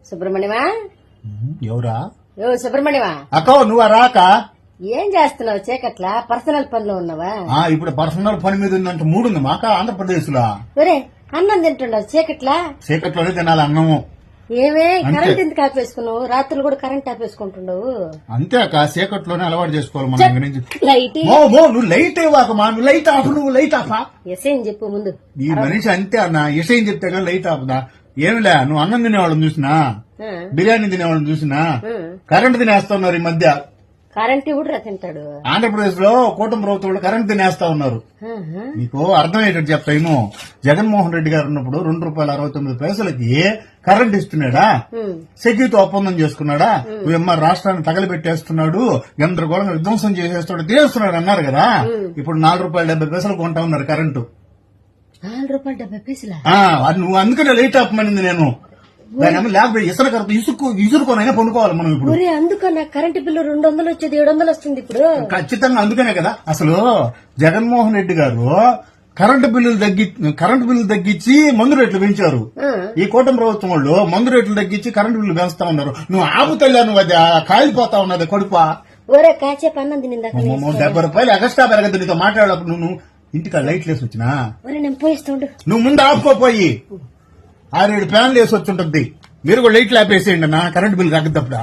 సుబ్రహ్మణ్యమా ఎవరా? సుబ్రహ్మణ్యమా అక్క నువ్వు రాక ఏం చేస్తున్నావు చీకట్లా పర్సనల్ పనిలో ఉన్నావా? ఇప్పుడు పర్సనల్ పని మీద ఉందంటే మూడుంది మాక ఆంధ్రప్రదేశ్ లో. ఒరే అన్నం తింటున్నావు చీకట్లా? చీకట్లోనే తినాలి అన్నము. ఏమే కరెంట్ ఎందుకు ఆపేసుకున్నావు? రాత్రులు కూడా కరెంట్ ఆపేసుకుంటున్నావు. అంతే అక్క చీకట్లోనే అలవాటు చేసుకోవాలి మనం. లైట్ నువ్వు లైట్ ఇవ్వకమా, నువ్వు లైట్ ఆఫ్, నువ్వు లైట్ ఆఫా. ఎసేం చెప్పు ముందు. ఈ మనిషి అంతే అన్న, విషయం చెప్తే కానీ లైట్ ఆపదా. ఏమిలే నువ్వు అన్నం తినేవాళ్ళని చూసినా, బిర్యానీ తినేవాళ్ళని చూసినా, కరెంట్ తినేస్తున్నారు ఈ మధ్య. కరెంట్ కూడా తింటాడు. ఆంధ్రప్రదేశ్ లో కూటమి ప్రభుత్వం కరెంట్ తినేస్తా ఉన్నారు. నీకు అర్థమయ్యేటట్టు చెప్తాను. జగన్మోహన్ రెడ్డి గారు ఉన్నప్పుడు ₹2.69 కరెంట్ ఇస్తున్నాడా? సెక్యూరిటీ ఒప్పందం చేసుకున్నాడా? ఎంఆర్ రాష్ట్రాన్ని తగలబెట్టేస్తున్నాడు, గందరగోళంగా విధ్వంసం చేసేస్తాడు, తీస్తున్నాడు అన్నారు కదా. ఇప్పుడు ₹4.70 కొంటా ఉన్నారు కరెంటు. ₹4.70 నువ్వు అందుకనే లేట్ ఆపమనింది నేను. దాని లేకపోతే ఇసురు ఇసురుకోనైనా పండుకోవాలి మనం ఇప్పుడు. అందుకన్నా కరెంటు బిల్లు 200 వచ్చేది 700 వస్తుంది ఇప్పుడు. ఖచ్చితంగా అందుకనే కదా. అసలు జగన్మోహన్ రెడ్డి గారు కరెంటు బిల్లులు తగ్గించి మందు రేట్లు పెంచారు. ఈ కూటమి ప్రభుత్వం వాళ్ళు మందు రేట్లు తగ్గించి కరెంటు బిల్లు పెంచుతా ఉన్నారు. నువ్వు ఆపుతల్లా, నువ్వు అది కాలిపోతా ఉన్నది కడుపా. ఒరే కాసేపు అన్నం తినిందా? ₹70 ఎక్స్ట్రా పెరగదు నీతో మాట్లాడేటప్పుడు. నువ్వు ఇంటికి లైట్లు వేసి వచ్చినా నేను పోయిస్తుండు. నువ్వు ముందు ఆపుకోపోయి 6-7 ఫ్యాన్లు వేసి వచ్చి ఉంటుంది. మీరు కూడా లైట్లు ఆపేసేయండి అన్న, కరెంటు బిల్లు తగ్గదప్పుడా.